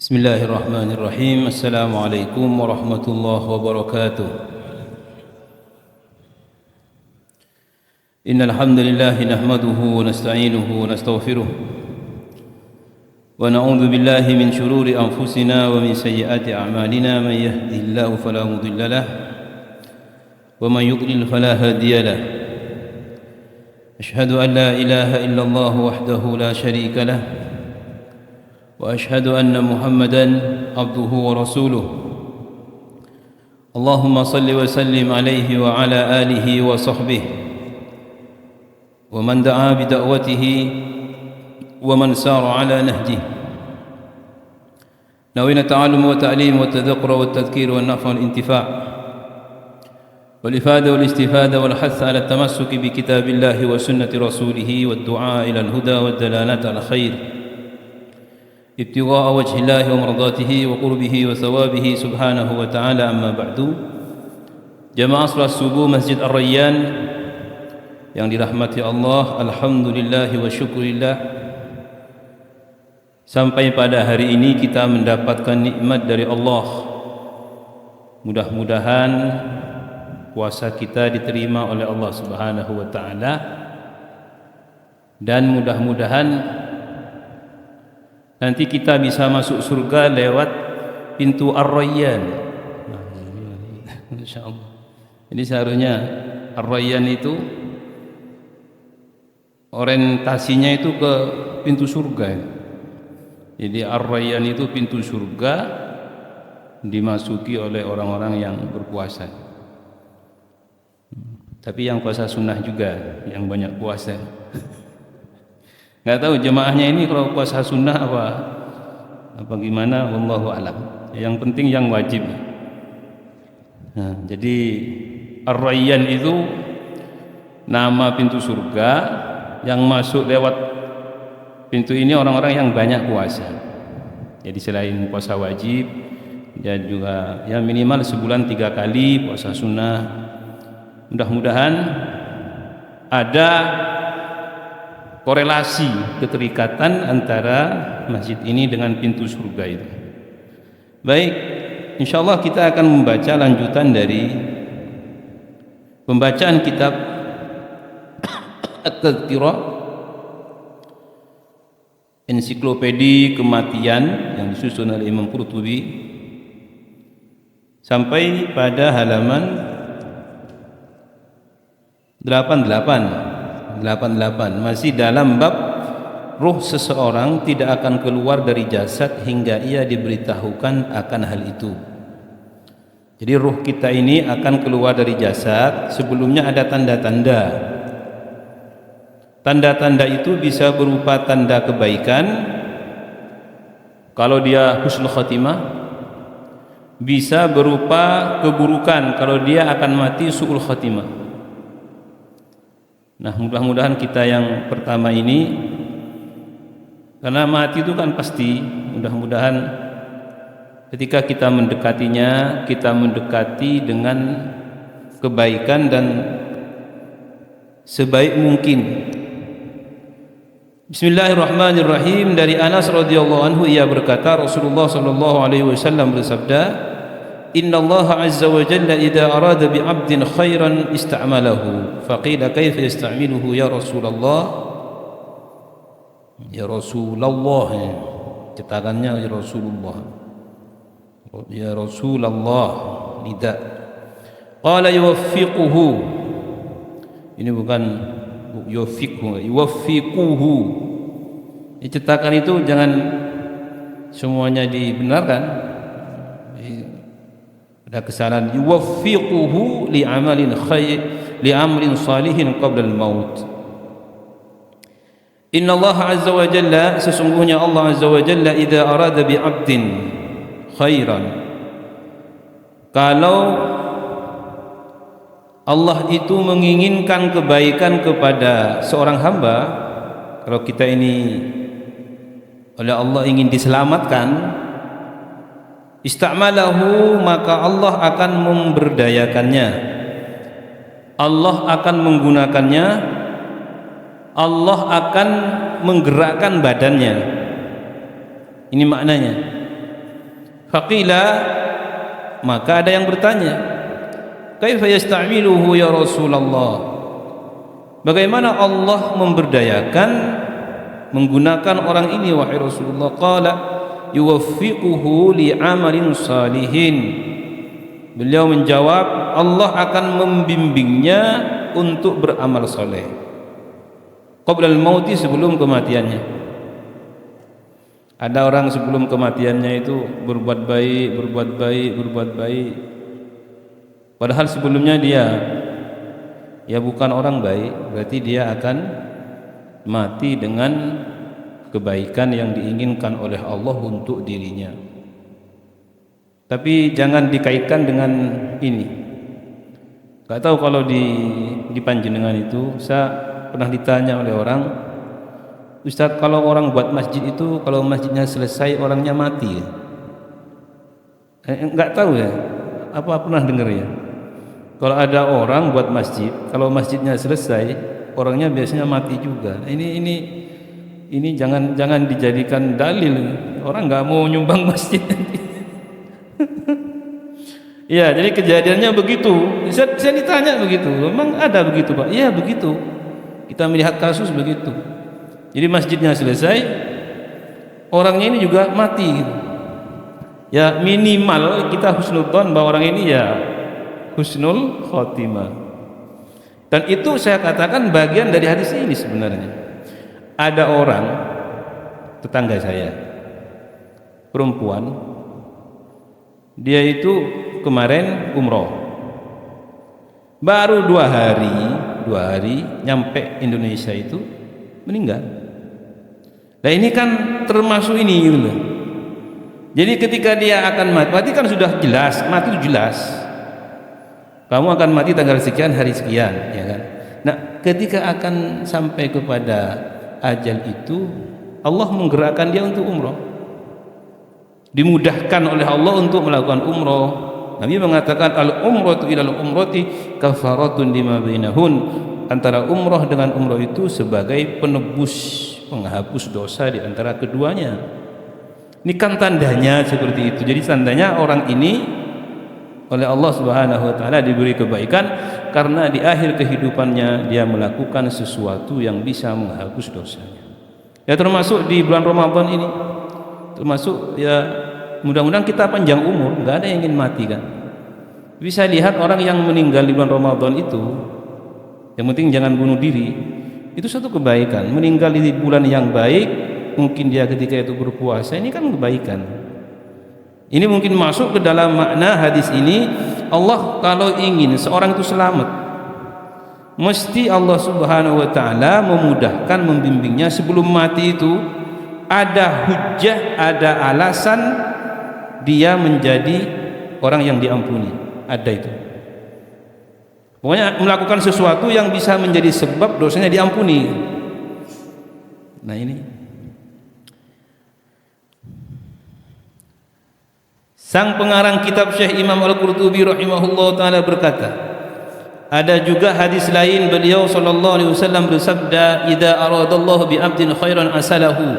بسم الله الرحمن الرحيم. السلام عليكم ورحمة الله وبركاته. إن الحمد لله نحمده ونستعينه ونستغفره ونعوذ بالله من شرور أنفسنا ومن سيئات أعمالنا. من يهده الله فلا مضل له ومن يضلل فلا هادي له. أشهد أن لا إله إلا الله وحده لا شريك له وأشهد أن محمدًا عبده ورسوله. اللهم صل وسلم عليه وعلى آله وصحبه ومن دعا بدعوته ومن سار على نهجه. نوينا التعلم والتعليم والتذكر والتذكير والنفع والانتفاع والإفادة والاستفادة والحث على التمسك بكتاب الله وسنة رسوله والدعاء إلى الهدى والدلالة على الخير ابتغاء وجه الله ومرضاته وقربه وثوابه سبحانه وتعالى. أما بعد. Jamaah salat subuh Masjid Ar-Rayyan yang dirahmati Allah, alhamdulillah wa syukurillah, sampai pada hari ini kita mendapatkan nikmat dari Allah. Mudah-mudahan puasa kita diterima oleh Allah Subhanahu wa taala, dan mudah-mudahan nanti kita bisa masuk surga lewat pintu Ar-Rayyan. Insyaallah. Jadi seharusnya Ar-Rayyan itu orientasinya itu ke pintu surga. Jadi Ar-Rayyan itu pintu surga dimasuki oleh orang-orang yang berpuasa. Tapi yang puasa sunnah juga, yang banyak puasa. Nggak tahu jemaahnya ini kalau puasa sunnah apa gimana, wallahu alam. Yang penting yang wajib. Nah, jadi Ar-Rayyan itu nama pintu surga, yang masuk lewat pintu ini orang-orang yang banyak puasa. Jadi selain puasa wajib, dan juga ya minimal sebulan 3 kali puasa sunnah. Mudah-mudahan ada korelasi, keterikatan antara masjid ini dengan pintu surga itu. Baik, insyaallah kita akan membaca lanjutan dari pembacaan kitab At-Tadhkirah, ensiklopedi kematian yang disusun oleh Imam Qurtubi, sampai pada halaman 88, masih dalam bab ruh seseorang tidak akan keluar dari jasad hingga ia diberitahukan akan hal itu. Jadi ruh kita ini akan keluar dari jasad, sebelumnya ada tanda-tanda. Tanda-tanda itu bisa berupa tanda kebaikan kalau dia husnul khatimah, bisa berupa keburukan kalau dia akan mati su'ul khatimah. Nah, mudah-mudahan kita yang pertama ini, karena mati itu kan pasti, mudah-mudahan ketika kita mendekatinya, kita mendekati dengan kebaikan dan sebaik mungkin. Bismillahirrahmanirrahim. Dari Anas radhiyallahu anhu, ia berkata, Rasulullah sallallahu alaihi wasallam bersabda, Inna Allah azza wa jalla idza arada bi 'abdin khairan ista'malahu. Faqila kaifa yasta'miluhu ya Rasulullah? Ya Rasulullah. Cetakannya ya Rasulullah. Ya Rasulullah. Tidak. Qala yuwaffiquhu. Ini bukan yuwaffiquhu, yuwaffiquhu. Cetakan itu jangan semuanya dibenarkan. Ada kesalahan. Yuwaffiquhu li amalin khair, li amrin salihin qabla al-maut. Inna Allah azza wa jalla, sesungguhnya Allah azza wa jalla, idza arada bi 'abdin khairan, kalau Allah itu menginginkan kebaikan kepada seorang hamba, kalau kita ini oleh Allah ingin diselamatkan, ista'malahu, maka Allah akan memberdayakannya, Allah akan menggunakannya, Allah akan menggerakkan badannya. Ini maknanya. Faqila, maka ada yang bertanya, kaifa yasta'miluhu ya Rasulullah? Bagaimana Allah memberdayakan menggunakan orang ini wahai Rasulullah? Qala yuwaffiquhu li'amalin salihin. Beliau menjawab, Allah akan membimbingnya untuk beramal soleh qabla al-mauti, sebelum kematiannya. Ada orang sebelum kematiannya itu berbuat baik, padahal sebelumnya dia ya bukan orang baik, berarti dia akan mati dengan kebaikan yang diinginkan oleh Allah untuk dirinya. Tapi jangan dikaitkan dengan ini. Gak tahu kalau di panjenengan itu, saya pernah ditanya oleh orang, Ustaz, kalau orang buat masjid itu, kalau masjidnya selesai orangnya mati ya? Enggak tahu ya, apa pernah dengar ya? Kalau ada orang buat masjid, kalau masjidnya selesai orangnya biasanya mati juga. Ini jangan dijadikan dalil. Orang nggak mau nyumbang masjid nanti. Ya, jadi kejadiannya begitu. Saya ditanya begitu. Memang ada begitu, Pak? Iya begitu. Kita melihat kasus begitu. Jadi masjidnya selesai, orangnya ini juga mati. Ya minimal kita husnudzon bahwa orang ini ya husnul khotimah. Dan itu saya katakan bagian dari hadis ini sebenarnya. Ada orang tetangga saya, perempuan, dia itu kemarin umroh, baru dua hari nyampe Indonesia itu meninggal. Nah ini kan termasuk ini gitu. Jadi ketika dia akan mati kan sudah jelas, mati itu jelas, kamu akan mati tanggal sekian hari sekian, ya kan. Nah ketika akan sampai kepada ajal itu, Allah menggerakkan dia untuk umroh, dimudahkan oleh Allah untuk melakukan umroh. Nabi mengatakan al-umratu ilal umrati kafaratun lima bainahun. Antara umroh dengan umroh itu sebagai penebus, penghapus dosa di antara keduanya. Ini kan tandanya seperti itu. Jadi tandanya orang ini oleh Allah Subhanahu wa taala diberi kebaikan karena di akhir kehidupannya dia melakukan sesuatu yang bisa menghapus dosanya. Ya termasuk di bulan Ramadan ini. Termasuk ya mudah-mudahan kita panjang umur, nggak ada yang ingin mati kan. Bisa lihat orang yang meninggal di bulan Ramadan itu, yang penting jangan bunuh diri, itu suatu kebaikan. Meninggal di bulan yang baik, mungkin dia ketika itu berpuasa, ini kan kebaikan. Ini mungkin masuk ke dalam makna hadis ini. Allah kalau ingin seorang itu selamat, mesti Allah Subhanahu wa taala memudahkan, membimbingnya sebelum mati itu ada hujjah, ada alasan dia menjadi orang yang diampuni. Ada itu. Pokoknya melakukan sesuatu yang bisa menjadi sebab dosanya diampuni. Nah ini sang pengarang kitab Syekh Imam Al-Qurtubi rahimahullah ta'ala berkata, ada juga hadis lain beliau sallallahu alaihi wasallam bersabda, idza aradallahu bi 'abdin khairan asalahu.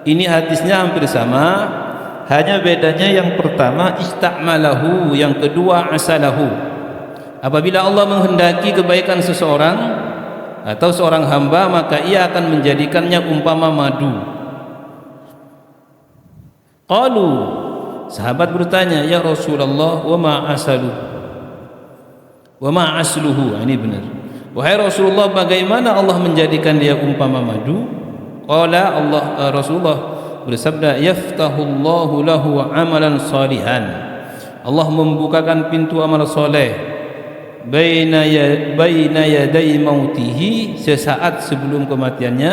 Ini hadisnya hampir sama, hanya bedanya yang pertama ista'malahu, yang kedua asalahu. Apabila Allah menghendaki kebaikan seseorang atau seorang hamba, maka ia akan menjadikannya umpama madu. Qalu, sahabat bertanya, ya Rasulullah, wa ma asalu wa ma asluhu? Ini benar. Wahai Rasulullah, bagaimana Allah menjadikan dia umpama madu? Qala Rasulullah bersabda, yaftahullahu lahu amalan salihan. Allah membukakan pintu amal soleh baina yaday mautihi, sesaat sebelum kematiannya,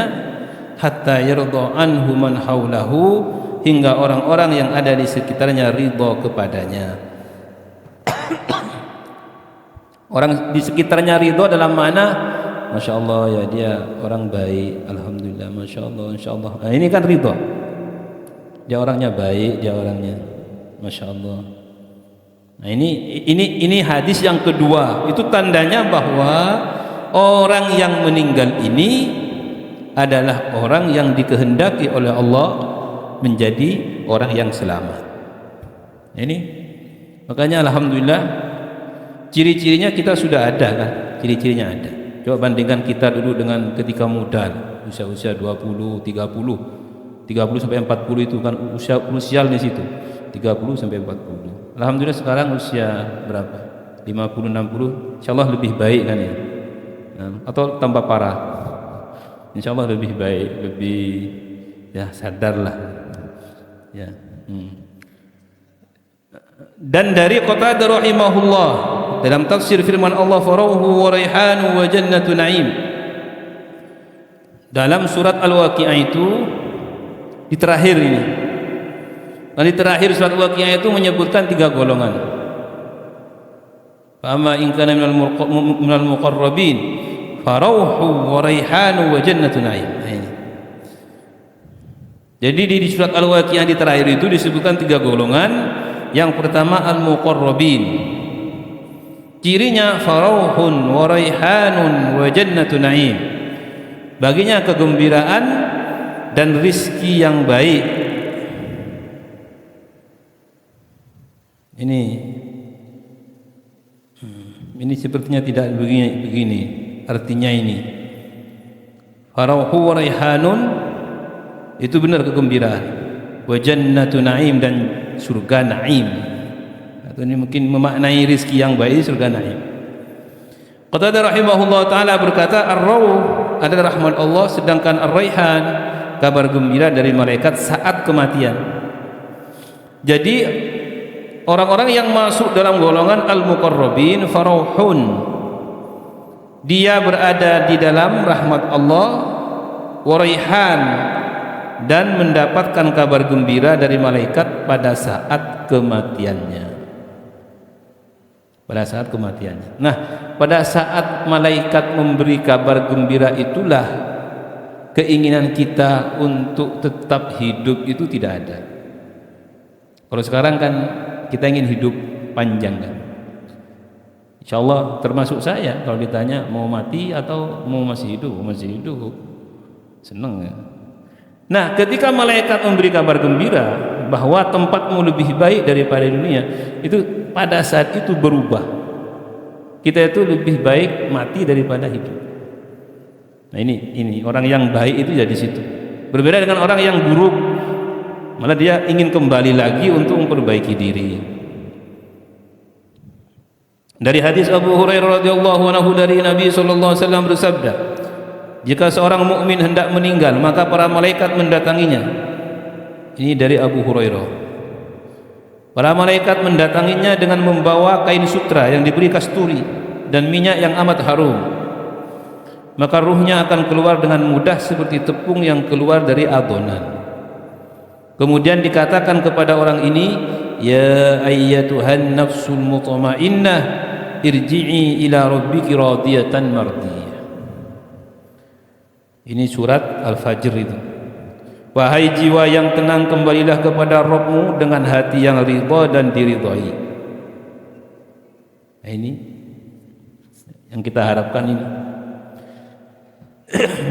hatta yarda anhu man haulahu, hingga orang-orang yang ada di sekitarnya ridha kepadanya. Orang di sekitarnya ridha dalam mana, Masya Allah ya dia orang baik, alhamdulillah, Masya Allah, Insya Allah. Nah, ini kan ridha, dia orangnya baik, dia orangnya Masya Allah. Nah ini hadis yang kedua. Itu tandanya bahwa orang yang meninggal ini adalah orang yang dikehendaki oleh Allah menjadi orang yang selamat. Ini makanya alhamdulillah ciri-cirinya kita sudah ada kan, ciri-cirinya ada. Coba bandingkan kita dulu dengan ketika muda, usia-usia 20, 30 sampai 40 itu kan usia krusial di situ. 30 sampai 40. Alhamdulillah sekarang usia berapa? 50, 60, insyaallah lebih baik kan ya. Atau tambah parah. Insyaallah lebih baik, lebih ya sadarlah. Ya. Dan dari Qatadah rahimahullah dalam tafsir firman Allah farauhu wa raihanu wa jannatu na'im, dalam surat Al-Waqi'ah itu di terakhir ini, dan di terakhir surat Al-Waqi'ah itu menyebutkan 3 golongan. Fa'amma in kana minal muqarrabin farauhu wa raihanu wa jannatu na'im. Jadi di surat Al-Waqi'ah di terakhir itu disebutkan 3 golongan. Yang pertama al-muqarrabin, cirinya farauhun wa raihanun wa jannatu na'im, baginya kegembiraan dan rizki yang baik. Ini sepertinya tidak begini artinya. Ini farauhu wa raihanun itu benar kegembiraan, wa jannatu na'im dan surga na'im, atau ini mungkin memaknai rizki yang baik, surga na'im. Qatadah rahimahullah ta'ala berkata ar-rawh adalah rahmat Allah, sedangkan ar-raihan kabar gembira dari malaikat saat kematian. Jadi orang-orang yang masuk dalam golongan al-muqarrabin farauhun, dia berada di dalam rahmat Allah, wa raihan dan mendapatkan kabar gembira dari malaikat pada saat kematiannya. Pada saat kematiannya. Nah, pada saat malaikat memberi kabar gembira itulah keinginan kita untuk tetap hidup itu tidak ada. Kalau sekarang kan kita ingin hidup panjang kan. Insyaallah termasuk saya, kalau ditanya mau mati atau mau masih hidup, seneng ya. Nah, ketika malaikat memberi kabar gembira bahwa tempatmu lebih baik daripada dunia, itu pada saat itu berubah. Kita itu lebih baik mati daripada hidup. Nah, ini orang yang baik itu jadi situ. Berbeda dengan orang yang buruk, malah dia ingin kembali lagi untuk memperbaiki diri. Dari hadis Abu Hurairah radhiyallahu anhu dari Nabi sallallahu alaihi wasallam bersabda, jika seorang mukmin hendak meninggal, maka para malaikat mendatanginya. Ini dari Abu Hurairah. Para malaikat mendatanginya dengan membawa kain sutra yang diberi kasturi dan minyak yang amat harum. Maka ruhnya akan keluar dengan mudah seperti tepung yang keluar dari adonan. Kemudian dikatakan kepada orang ini, ya ayyatuhan nafsul mutmainnah, irji'i ila rabbiki radiyatan mardiyah. Ini surat Al-Fajr itu. Wahai jiwa yang tenang, kembalilah kepada Rabbmu dengan hati yang ridha dan diridhai. Nah, ini yang kita harapkan ini.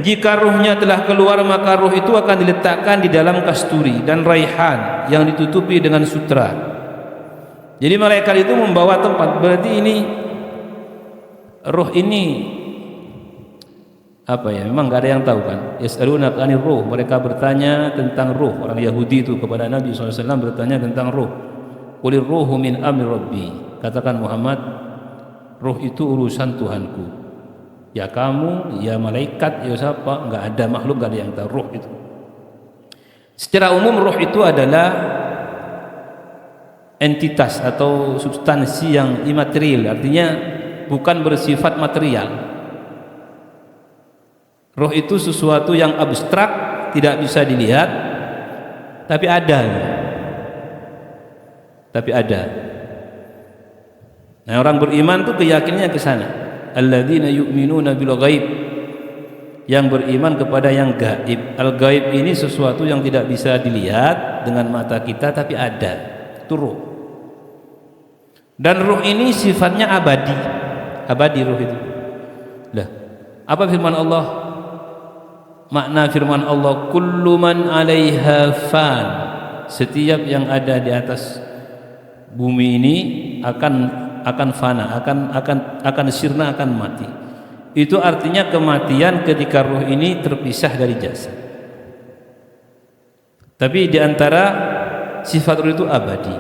Jika ruhnya telah keluar, maka ruh itu akan diletakkan di dalam kasturi dan raihan yang ditutupi dengan sutra. Jadi malaikat itu membawa tempat. Berarti ini ruh ini apa ya, memang gak ada yang tahu kan. Yas'alunaka 'anir ruh, mereka bertanya tentang ruh. Orang Yahudi itu kepada Nabi SAW bertanya tentang ruh. Qulir ruhu min amri rabbi, katakan Muhammad, ruh itu urusan Tuhanku. Ya kamu, ya malaikat, ya siapa, gak ada makhluk, gak ada yang tahu ruh itu. Secara umum ruh itu adalah entitas atau substansi yang imaterial, artinya bukan bersifat material. Roh itu sesuatu yang abstrak, tidak bisa dilihat, tapi ada. Nah, orang beriman tuh keyakinannya ke sana. Alladzina yu'minuna bil ghaib, yang beriman kepada yang gaib. Al-gaib ini sesuatu yang tidak bisa dilihat dengan mata kita, tapi ada. Itu ruh. Dan ruh ini sifatnya abadi. Abadi ruh itu. Lah, apa firman Allah? Makna firman Allah, kullu man 'alaiha fan, setiap yang ada di atas Bumi ini akan fana, akan sirna, akan mati. Itu artinya kematian ketika ruh ini terpisah dari jasad. Tapi di antara sifat ruh itu abadi.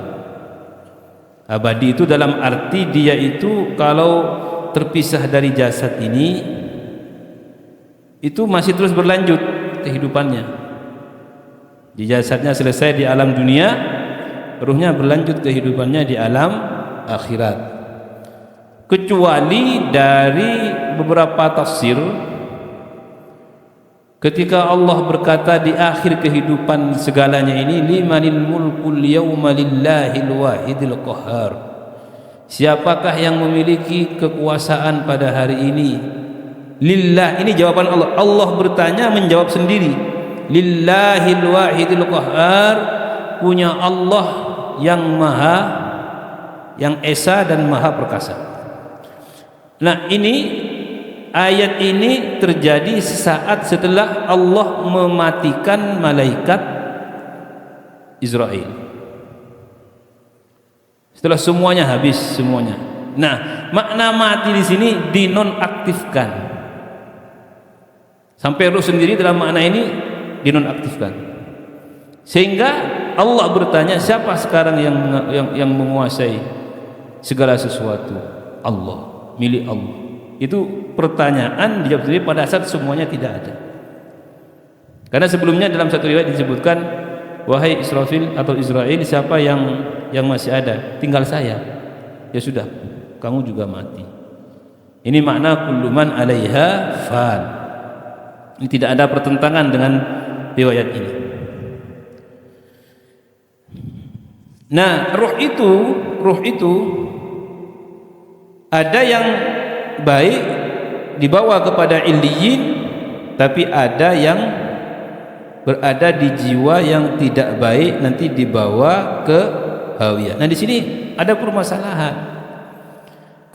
Abadi itu dalam arti dia itu kalau terpisah dari jasad ini itu masih terus berlanjut kehidupannya. Di jasadnya selesai di alam dunia, ruhnya berlanjut kehidupannya di alam akhirat. Kecuali dari beberapa tafsir ketika Allah berkata di akhir kehidupan segalanya ini, limanil mulkul yawma lillahil wahidil qahhar. Siapakah yang memiliki kekuasaan pada hari ini? Lillah, ini jawaban Allah. Allah bertanya, menjawab sendiri. Lillahil wahidil qahhar, punya Allah yang esa dan maha perkasa. Nah, ini ayat ini terjadi sesaat setelah Allah mematikan malaikat Israel. Setelah semuanya habis semuanya. Nah, makna mati di sini dinonaktifkan. Sampai ruh sendiri dalam makna ini dinonaktifkan. Sehingga Allah bertanya, siapa sekarang yang menguasai segala sesuatu? Allah, milik Allah. Itu pertanyaan dijawab sendiri pada saat semuanya tidak ada. Karena sebelumnya dalam satu riwayat disebutkan, wahai Israfil atau Israel, siapa yang masih ada? Tinggal saya. Ya sudah, kamu juga mati. Ini makna kullu man 'alaiha fan. Ini tidak ada pertentangan dengan riwayat ini. Nah, ruh itu ada yang baik dibawa kepada illiyin, tapi ada yang berada di jiwa yang tidak baik nanti dibawa ke hawiyah. Nah, di sini ada permasalahan.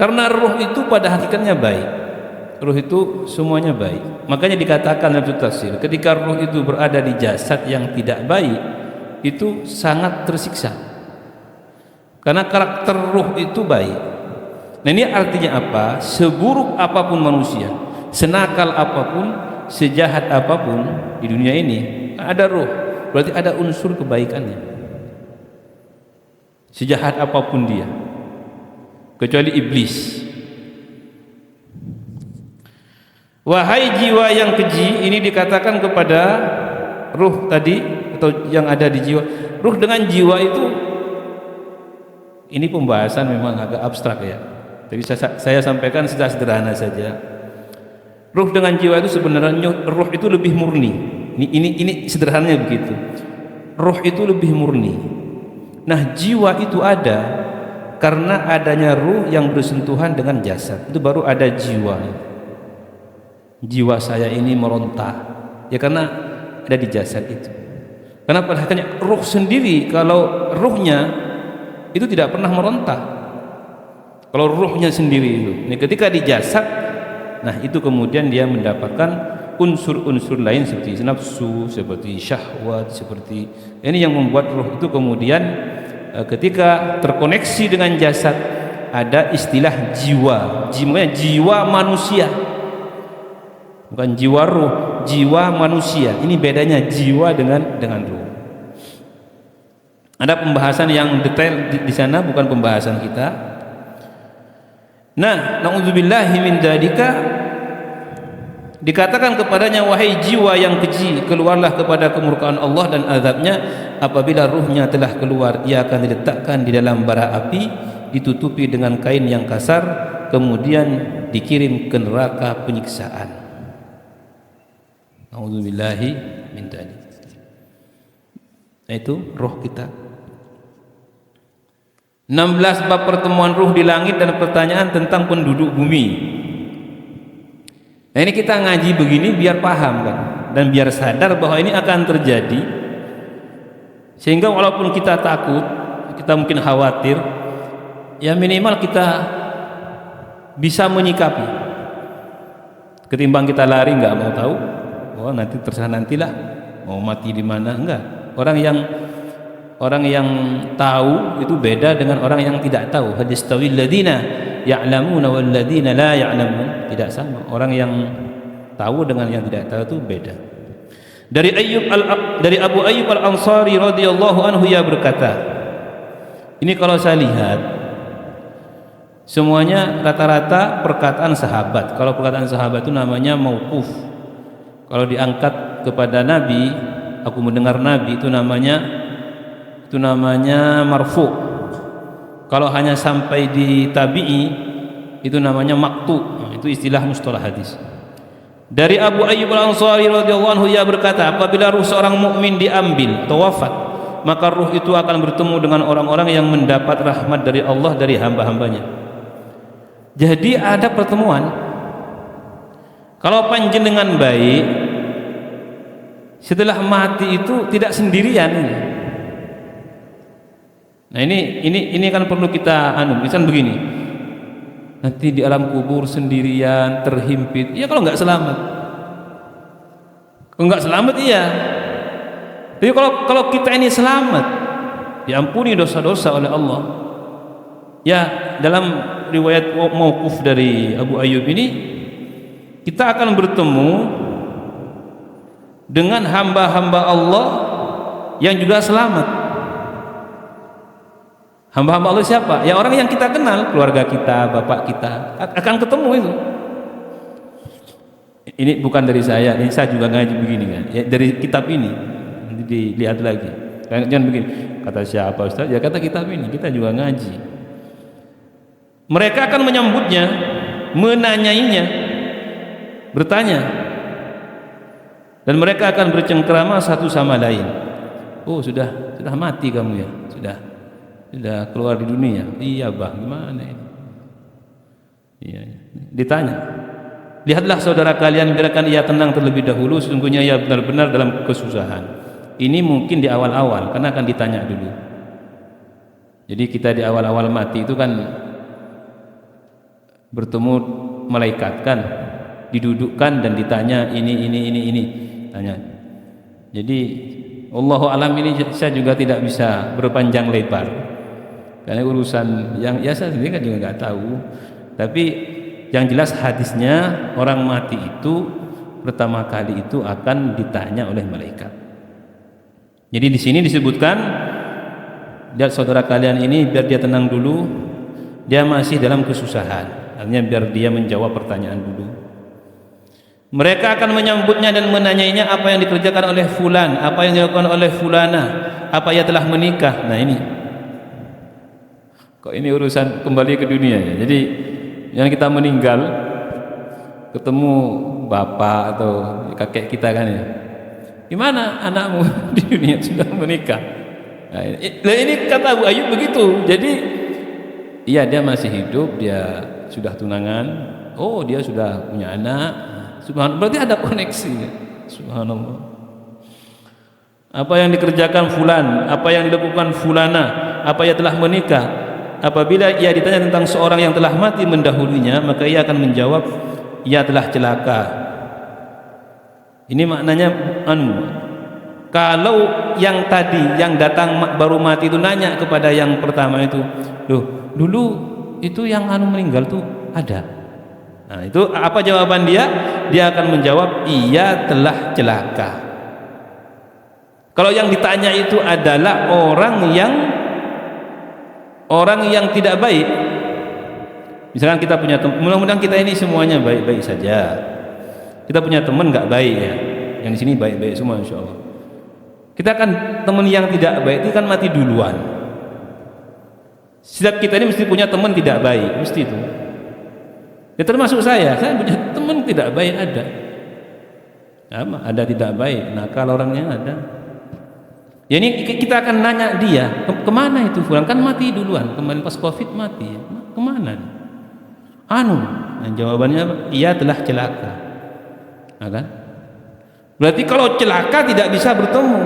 Karena ruh itu pada hakikatnya baik. Ruh itu semuanya baik. Makanya dikatakan dalam tafsir, ketika ruh itu berada di jasad yang tidak baik, itu sangat tersiksa. Karena karakter ruh itu baik. Nah, ini artinya apa? Seburuk apapun manusia, senakal apapun, sejahat apapun di dunia ini, ada ruh, berarti ada unsur kebaikannya. Sejahat apapun dia, kecuali iblis. Wahai jiwa yang keji, ini dikatakan kepada ruh tadi atau yang ada di jiwa. Ruh dengan jiwa itu, ini pembahasan memang agak abstrak ya. Jadi saya sampaikan secara sederhana saja. Ruh dengan jiwa itu sebenarnya ruh itu lebih murni. Ini sederhananya begitu. Ruh itu lebih murni. Nah, jiwa itu ada karena adanya ruh yang bersentuhan dengan jasad. Itu baru ada jiwa. Jiwa saya ini meronta, ya karena ada di jasad itu. Karena pada hakikatnya ruh sendiri, kalau ruhnya itu tidak pernah meronta. Kalau ruhnya sendiri itu, ini ketika di jasad, nah itu kemudian dia mendapatkan unsur-unsur lain seperti nafsu, seperti syahwat, seperti ini yang membuat ruh itu kemudian ketika terkoneksi dengan jasad ada istilah jiwa. Jiwa manusia, bukan jiwa ruh, jiwa manusia. Ini bedanya jiwa dengan ruh. Ada pembahasan yang detail di sana, bukan pembahasan kita. Nah, na'udzubillahi min dzalika, dikatakan kepadanya, wahai jiwa yang keji, keluarlah kepada kemurkaan Allah dan azabnya. Apabila ruhnya telah keluar, ia akan diletakkan di dalam bara api, ditutupi dengan kain yang kasar, kemudian dikirim ke neraka penyiksaan. Na'udzubillahi min dzalik. Itu roh kita. 16 bab pertemuan ruh di langit dan pertanyaan tentang penduduk bumi. Nah, ini kita ngaji begini biar paham kan, dan biar sadar bahwa ini akan terjadi, sehingga walaupun kita takut, kita mungkin khawatir, ya minimal kita bisa menyikapi, ketimbang kita lari nggak mau tahu, oh nanti terserah nantilah mau mati di mana. Enggak, orang yang Orang yang tahu itu beda dengan orang yang tidak tahu. Hadistawil ladzina ya'lamuna wal ladzina la ya'lamun. Tidak sama. Orang yang tahu dengan yang tidak tahu itu beda. Dari Abu Ayyub Al-Ansari radhiyallahu anhu, ia berkata, ini kalau saya lihat semuanya rata-rata perkataan sahabat. Kalau perkataan sahabat itu namanya mauquf. Kalau diangkat kepada Nabi, aku mendengar Nabi, itu namanya marfu. Kalau hanya sampai di tabi'i itu namanya maqtu. Itu istilah mustalah hadis. Dari Abu Ayyub Al-Ansari radhiyallahu anhu, ia berkata, apabila ruh seorang mukmin diambil atau wafat, maka ruh itu akan bertemu dengan orang-orang yang mendapat rahmat dari Allah, dari hamba-hambanya. Jadi ada pertemuan. Kalau panjenengan baik, setelah mati itu tidak sendirian. Nah ini kan perlu kita misalkan begini, nanti di alam kubur sendirian terhimpit. Ya kalau nggak selamat, iya. Tapi kalau kita ini selamat, diampuni dosa-dosa oleh Allah. Ya, dalam riwayat mauquf dari Abu Ayyub ini, kita akan bertemu dengan hamba-hamba Allah yang juga selamat. Hamba-hamba Allah siapa? Ya orang yang kita kenal, keluarga kita, bapak kita akan ketemu itu. Ini bukan dari saya, ini saya juga ngaji begini kan. Ya, dari kitab ini nanti dilihat lagi. Jangan begini, kata siapa Ustaz? Ya kata kitab ini, kita juga ngaji. Mereka akan menyambutnya, menanyainya, bertanya, dan mereka akan bercengkerama satu sama lain. Oh sudah mati kamu ya, sudah keluar di dunia. Iya bang, gimana ini? Iya. Ditanya, lihatlah saudara kalian, biarkan ia tenang terlebih dahulu, sesungguhnya ia benar-benar dalam kesusahan. Ini mungkin di awal-awal, karena akan ditanya dulu. Jadi kita di awal-awal mati itu kan bertemu malaikat kan, didudukkan dan ditanya ini tanya. Jadi Allahu alam, ini saya juga tidak bisa berpanjang lebar karena urusan yang ya saya sendiri kan juga nggak tahu. Tapi yang jelas hadisnya, orang mati itu pertama kali itu akan ditanya oleh malaikat. Jadi di sini disebutkan, lihat saudara kalian ini, biar dia tenang dulu, dia masih dalam kesusahan. Artinya biar dia menjawab pertanyaan dulu. Mereka akan menyambutnya dan menanyainya apa yang dikerjakan oleh fulan, apa yang dilakukan oleh fulana, apa ia telah menikah. Nah ini, kok ini urusan kembali ke dunia ya. Jadi yang kita meninggal, ketemu bapak atau kakek kita kan ya, gimana anakmu di dunia sudah menikah? Nah, ini kata Abu Ayyub begitu. Jadi iya, dia masih hidup, dia sudah tunangan, oh dia sudah punya anak, subhanallah, berarti ada koneksi, subhanallah. Apa yang dikerjakan fulan, apa yang dilakukan fulana, apa ia telah menikah. Apabila ia ditanya tentang seorang yang telah mati mendahulunya, maka ia akan menjawab, ia telah celaka. Ini maknanya kalau yang tadi yang datang baru mati itu nanya kepada yang pertama itu, loh dulu itu yang meninggal tuh ada. Nah itu apa jawaban dia? Dia akan menjawab, ia telah celaka. Kalau yang ditanya itu adalah orang yang tidak baik, misalkan kita punya teman, mudah-mudahan kita ini semuanya baik-baik saja. Kita punya teman nggak baik ya, yang di sini baik-baik semua insya Allah. Kita kan teman yang tidak baik itu kan mati duluan. Setiap kita ini mesti punya teman tidak baik, mesti itu. Ya termasuk saya punya teman tidak baik ada. Ada tidak baik, nakal orangnya ada. Ya ini kita akan nanya dia, kemana itu fulan, kan mati duluan, kemarin pas Covid mati, kemana? Dan jawabannya apa? Ia telah celaka. Nah, kan? Berarti kalau celaka tidak bisa bertemu.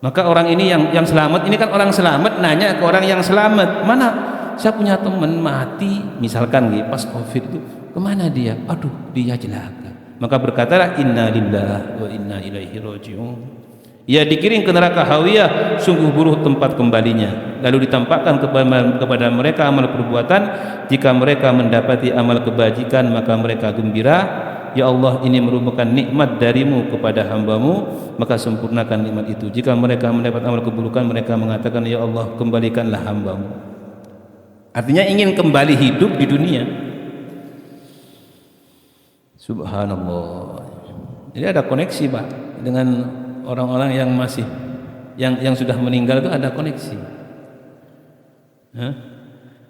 Maka orang ini yang selamat, ini kan orang selamat nanya ke orang yang selamat, mana? Saya punya teman mati, misalkan pas Covid itu, kemana dia? Aduh, dia celaka. Maka berkatalah inna lillahi wa inna ilaihi raji'un. ia dikirim ke neraka hawiyah, sungguh buruk tempat kembalinya. Lalu ditampakkan kepada mereka amal perbuatan. Jika mereka mendapati amal kebajikan, maka mereka gembira. Ya Allah, ini merupakan nikmat darimu kepada hambamu, maka sempurnakan nikmat itu. Jika mereka mendapat amal keburukan, mereka mengatakan, ya Allah, kembalikanlah hambamu. Artinya ingin kembali hidup di dunia. Subhanallah. Jadi ada koneksi, Pak, dengan orang-orang yang masih yang sudah meninggal itu ada koneksi.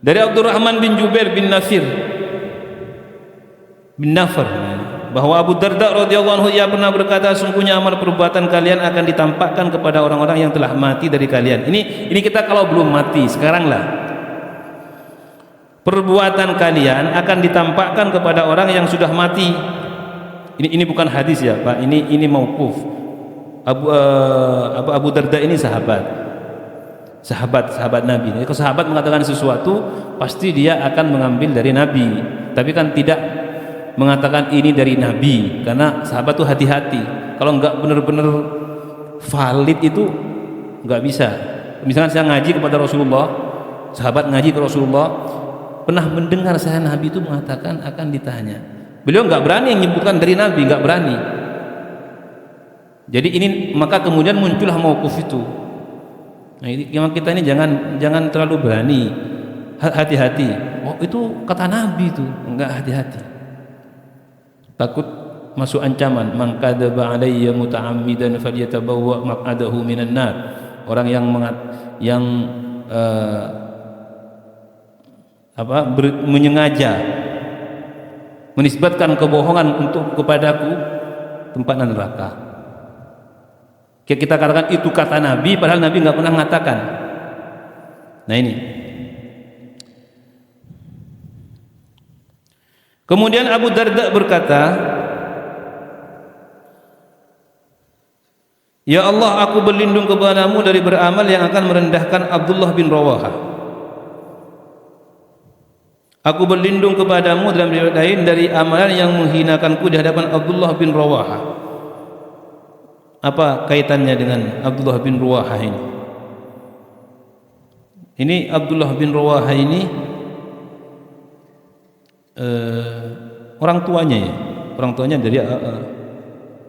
Dari Abdurrahman bin Jubair bin Nafir bahwa Abu Darda radhiyallahu anhu ia pernah berkata, sungguhnya amal perbuatan kalian akan ditampakkan kepada orang-orang yang telah mati dari kalian. Ini kita kalau belum mati sekarang lah. Perbuatan kalian akan ditampakkan kepada orang yang sudah mati. Ini bukan hadis ya, Pak. Ini mauquf. Abu Darda ini sahabat Nabi. Kalau sahabat mengatakan sesuatu, pasti dia akan mengambil dari Nabi. Tapi kan tidak mengatakan ini dari Nabi, karena sahabat tuh hati-hati. Kalau nggak benar-benar valid itu nggak bisa. Misalkan saya ngaji kepada Rasulullah, sahabat ngaji ke Rasulullah, pernah mendengar saya Nabi itu mengatakan akan ditanya. Beliau nggak berani menyebutkan dari Nabi, nggak berani. Jadi ini maka kemudian muncullah mauquf itu. Nah, kita ini jangan terlalu berani, hati-hati. Oh, itu kata Nabi itu, enggak, hati-hati. Takut masuk ancaman. Man kadzaba alayya muta'ammidan falyatabawwa maq'adahu minan nar. Orang yang menyengaja menisbatkan kebohongan kepadaku, tempatnya neraka. Kita katakan itu kata Nabi, padahal Nabi nggak pernah mengatakan. Nah ini. Kemudian Abu Darda berkata, ya Allah, aku berlindung kepadamu dari beramal yang akan merendahkan Abdullah bin Rawaha. Aku berlindung kepadamu dalam riwayat lain dari amalan yang menghinakanku di hadapan Abdullah bin Rawaha. Apa kaitannya dengan Abdullah bin Rawaha ini? Ini Abdullah bin Rawaha ini orang tuanya dari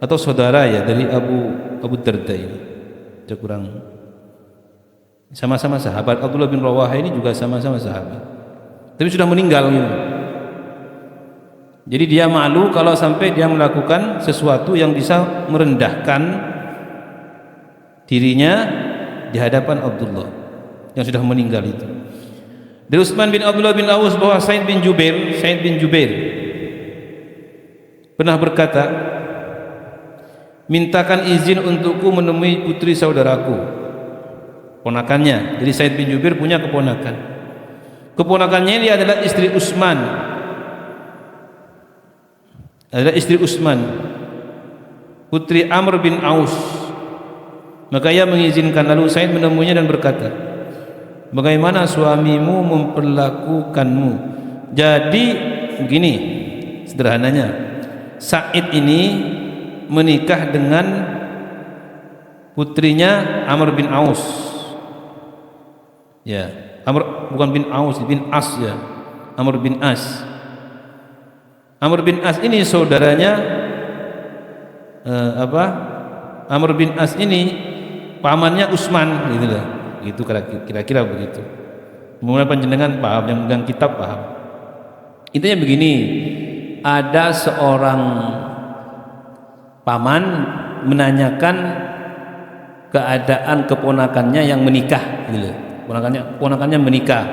atau saudara ya dari Abu Darda ini. Dia kurang, sama-sama sahabat. Abdullah bin Rawaha ini juga sama-sama sahabat, tapi sudah meninggal gitu. Jadi dia malu kalau sampai dia melakukan sesuatu yang bisa merendahkan dirinya di hadapan Abdullah yang sudah meninggal itu. Dari Utsman bin Abdullah bin Aus bahwa Said bin Jubair pernah berkata, mintakan izin untukku menemui putri saudaraku, ponakannya. Jadi Said bin Jubair punya keponakan. Keponakannya ini adalah istri Utsman. Adalah istri Utsman, putri Amr bin Aus. Maka ia mengizinkan. Lalu Said menemuinya dan berkata, bagaimana suamimu memperlakukanmu? Jadi begini sederhananya, Said ini menikah dengan putrinya Amr bin Aus. Ya, Amr bukan bin Aus, bin As ya. Amr bin As. Amr bin As ini saudaranya Amr bin As ini pamannya Utsman gitu lah. Gitu kira-kira begitu. Mungkin panjenengan paham, yang megang kitab paham. Intinya begini, ada seorang paman menanyakan keadaan keponakannya yang menikah gitu. Ponakannya menikah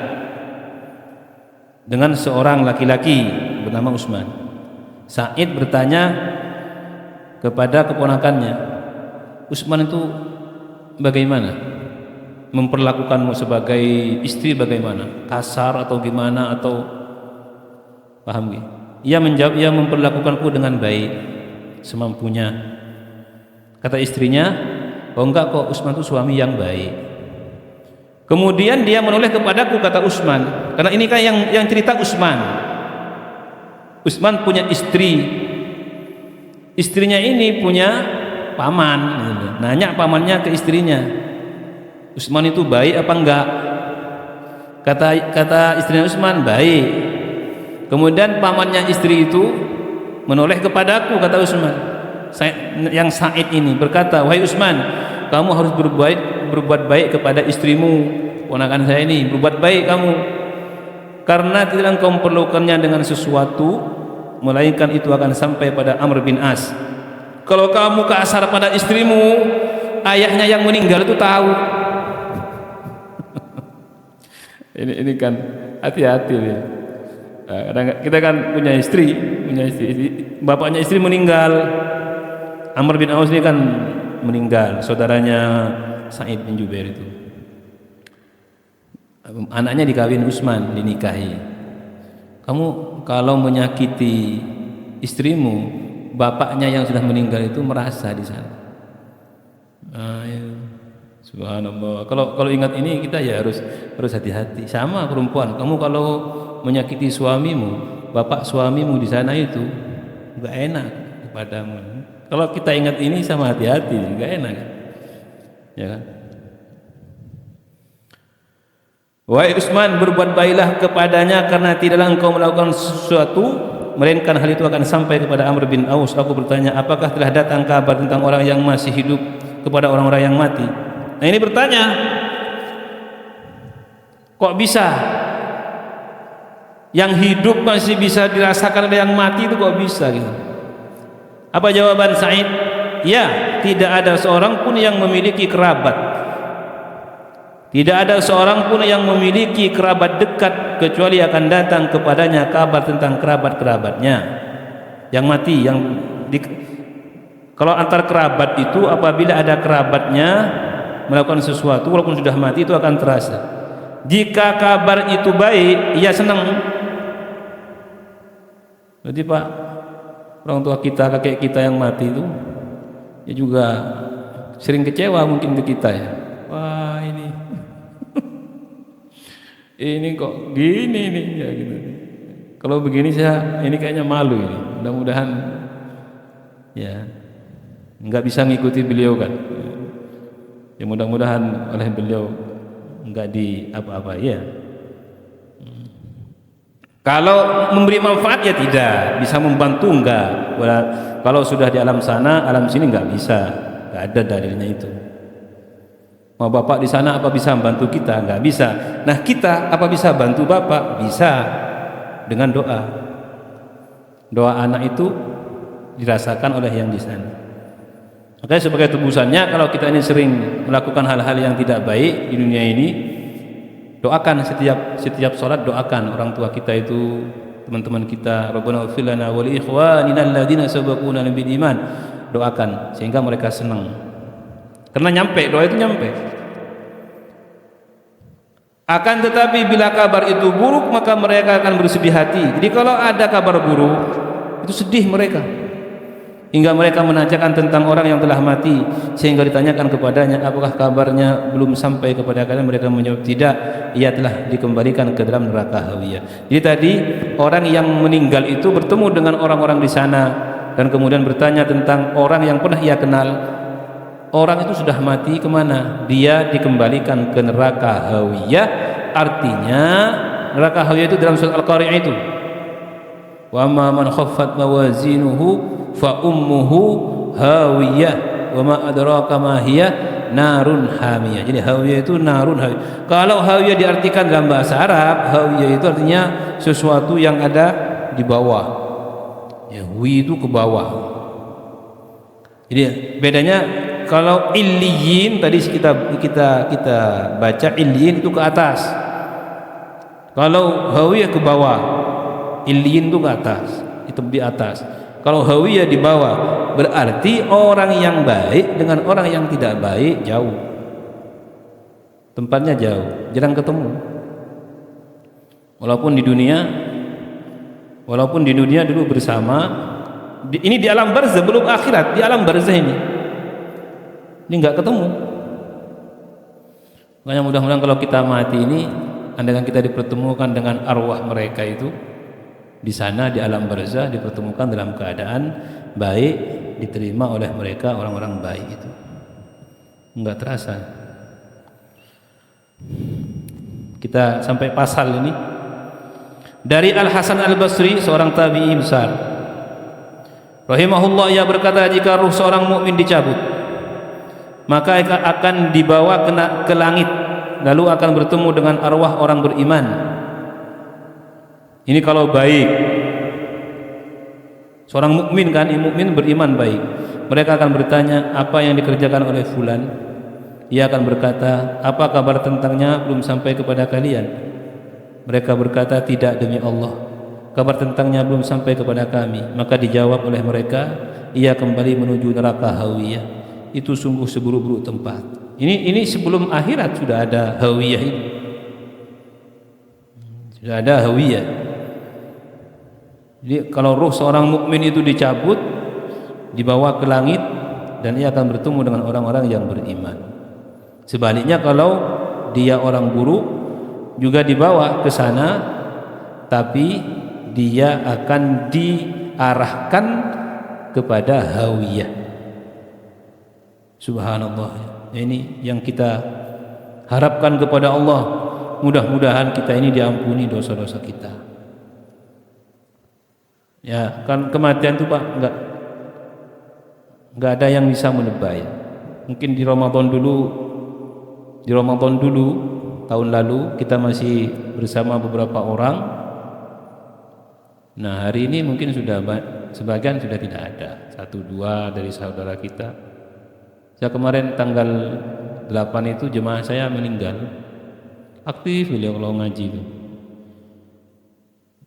dengan seorang laki-laki bernama Utsman. Said bertanya kepada keponakannya, Utsman itu bagaimana memperlakukanmu sebagai istri, bagaimana, kasar atau gimana, atau paham gak? Ia menjawab, ia memperlakukanku dengan baik semampunya. Kata istrinya, oh enggak kok, Utsman itu suami yang baik. Kemudian dia menoleh kepadaku, kata Utsman, karena ini kan yang cerita Utsman. Utsman punya istri, istrinya ini punya paman gitu. Nanya pamannya ke istrinya, Utsman itu baik apa enggak? Kata istrinya Utsman baik. Kemudian pamannya istri itu menoleh kepadaku, kata Utsman, yang Sa'id ini berkata, wahai Utsman, kamu harus berbuat baik kepada istrimu, ponakan saya ini, berbuat baik kamu, karena tidak engkau memperlukannya dengan sesuatu, melainkan itu akan sampai pada Amr bin As. Kalau kamu kasar pada istrimu, ayahnya yang meninggal itu tahu. ini kan hati-hati ya. Kita kan punya istri, bapaknya istri meninggal, Amr bin Aus ini kan meninggal, saudaranya Sa'id bin Jubair itu. Anaknya dikawin Utsman, dinikahi. Kamu kalau menyakiti istrimu, bapaknya yang sudah meninggal itu merasa di sana. Ya. Subhanallah. Kalau ingat ini kita ya harus hati-hati. Sama perempuan, kamu kalau menyakiti suamimu, bapak suamimu di sana itu enggak enak kepadamu. Kalau kita ingat ini sama hati-hati, enggak enak. Ya kan? Wahai Utsman, berbuat baiklah kepadanya, karena tidaklah engkau melakukan sesuatu melainkan hal itu akan sampai kepada Amr bin Aus. Aku bertanya, apakah telah datang kabar tentang orang yang masih hidup kepada orang-orang yang mati? Nah ini bertanya, kok bisa yang hidup masih bisa dirasakan oleh yang mati itu, kok bisa gitu? Apa jawaban Sa'id? Ya, tidak ada seorang pun yang memiliki kerabat, tidak ada seorang pun yang memiliki kerabat dekat kecuali akan datang kepadanya kabar tentang kerabat-kerabatnya yang mati. Kalau antar kerabat itu, apabila ada kerabatnya melakukan sesuatu walaupun sudah mati, itu akan terasa. Jika kabar itu baik, ia senang. Jadi Pak, orang tua kita, kakek kita yang mati itu ya juga sering kecewa mungkin ke kita ya. Wah ini ini kok gini nih ya gitu. Kalau begini saya ini kayaknya malu ini. Mudah-mudahan ya nggak bisa ngikuti beliau kan. Ya mudah-mudahan oleh beliau enggak di apa-apa ya. Kalau memberi manfaat ya tidak, bisa membantu enggak. Kalau sudah di alam sana, alam sini enggak bisa, enggak ada dalilnya itu. Mau bapak di sana apa bisa membantu kita? Enggak bisa. Nah kita apa bisa bantu bapak? Bisa, dengan doa. Doa anak itu dirasakan oleh yang di sana. Makanya sebagai tebusannya, kalau kita ini sering melakukan hal-hal yang tidak baik di dunia ini, doakan setiap sholat, doakan orang tua kita itu, teman-teman kita, Rabbana ighfir lana wa li ikhwanina alladziina sabaquna bil iman. Doakan sehingga mereka senang. Karena nyampe, doa itu nyampe. Akan tetapi bila kabar itu buruk, maka mereka akan bersedih hati. Jadi kalau ada kabar buruk, itu sedih mereka. Hingga mereka menanyakan tentang orang yang telah mati, sehingga ditanyakan kepadanya, apakah kabarnya belum sampai kepada kalian? Mereka menjawab tidak, ia telah dikembalikan ke dalam neraka hawiyah. Jadi tadi orang yang meninggal itu bertemu dengan orang-orang di sana dan kemudian bertanya tentang orang yang pernah ia kenal. Orang itu sudah mati, kemana? Dia dikembalikan ke neraka hawiyah. Artinya neraka hawiyah itu dalam surat Al-Qari'ah itu, wa ma man khaffat mawazinuhu fa ummuhu hawiyah wa ma adraka ma hiya narun hamiyah. Jadi hawiyah itu narun hawiyah. Kalau hawiyah diartikan dalam bahasa Arab, hawiyah itu artinya sesuatu yang ada di bawah. Ya, wi itu ke bawah. Jadi bedanya, kalau illiyin tadi kita baca illiyin itu ke atas. Kalau hawiyah ke bawah, illiyin itu ke atas, itu di atas. Kalau hawiyah di bawah, berarti orang yang baik dengan orang yang tidak baik jauh, tempatnya jauh, jarang ketemu. Walaupun di dunia dulu bersama, ini di alam barzah, belum akhirat, di alam barzah ini nggak ketemu. Makanya mudah-mudahan kalau kita mati ini, andaikan kita dipertemukan dengan arwah mereka itu di sana di alam barzah, dipertemukan dalam keadaan baik, diterima oleh mereka orang-orang baik itu. Enggak terasa. Kita sampai pasal ini. Dari Al-Hasan Al-Basri, seorang tabi'i besar, rahimahullah, ia berkata, jika ruh seorang mukmin dicabut, maka akan dibawa ke langit, lalu akan bertemu dengan arwah orang beriman. Ini kalau baik. Seorang mukmin kan, mukmin beriman baik. Mereka akan bertanya, apa yang dikerjakan oleh fulan? Ia akan berkata, apa kabar tentangnya belum sampai kepada kalian? Mereka berkata, tidak demi Allah, kabar tentangnya belum sampai kepada kami. Maka dijawab oleh mereka, ia kembali menuju neraka Hawiyah. Itu sungguh seburuk-buruk tempat. Ini sebelum akhirat sudah ada Hawiyah ini. Sudah ada Hawiyah. Jadi kalau ruh seorang mukmin itu dicabut, dibawa ke langit, dan ia akan bertemu dengan orang-orang yang beriman. Sebaliknya kalau dia orang buruk, juga dibawa ke sana, tapi dia akan diarahkan kepada Hawiyah. Subhanallah. Ini yang kita harapkan kepada Allah. Mudah-mudahan kita ini diampuni dosa-dosa kita. Ya, kan kematian itu Pak enggak ada yang bisa menebak. Mungkin di Ramadan dulu tahun lalu kita masih bersama beberapa orang. Nah, hari ini mungkin sudah sebagian sudah tidak ada, 1-2 dari saudara kita. Saya kemarin tanggal 8 itu jemaah saya meninggal. Aktif beliau kalau ngaji itu.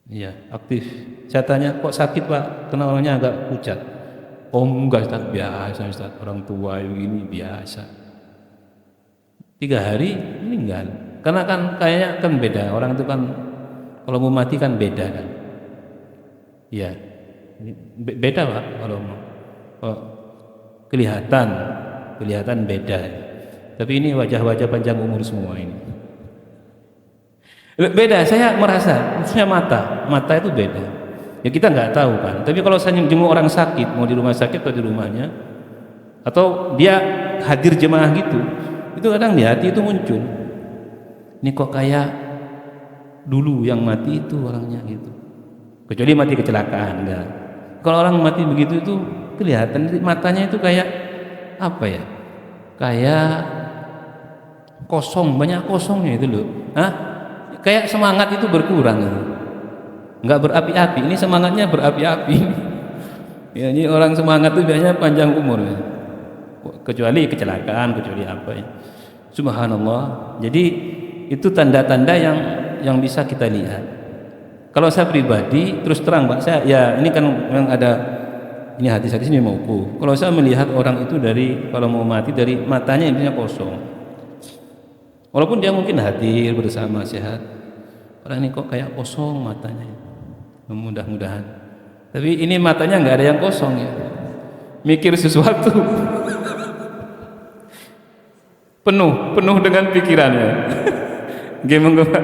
Iya, aktif. Saya tanya, kok sakit Pak? Karena orangnya agak pucat. Oh enggak Ustaz, biasa Ustaz, orang tua begini biasa. 3 hari meninggal. Karena kan kayaknya kan beda. Orang itu kan kalau mau mati kan beda kan. Iya. Beda Pak kalau kelihatan beda. Tapi ini wajah-wajah panjang umur semua ini. Beda, saya merasa khususnya mata itu beda. Ya kita nggak tahu kan. Tapi kalau saya jenguk orang sakit, mau di rumah sakit atau di rumahnya, atau dia hadir jemaah gitu, itu kadang di hati itu muncul. Ini kok kayak dulu yang mati itu orangnya gitu. Kecuali mati kecelakaan enggak. Kalau orang mati begitu itu kelihatan matanya itu kayak apa ya? Kayak kosong, banyak kosongnya itu loh. Kayak semangat itu berkurang gitu. Enggak berapi-api. Ini semangatnya berapi-api. Ya, ini orang semangat itu biasanya panjang umur ya. Kecuali kecelakaan, kecuali apa ya. Subhanallah. Jadi itu tanda-tanda yang bisa kita lihat. Kalau saya pribadi terus terang Pak, saya ya ini kan memang ada ini hadis-hadis ini mauquf. Kalau saya melihat orang itu dari kalau mau mati dari matanya intinya kosong. Walaupun dia mungkin hadir bersama sehat, orang ini kok kayak kosong matanya. Mudah-mudahan. Tapi ini matanya nggak ada yang kosong ya. Mikir sesuatu. penuh dengan pikirannya. Gimana Pak?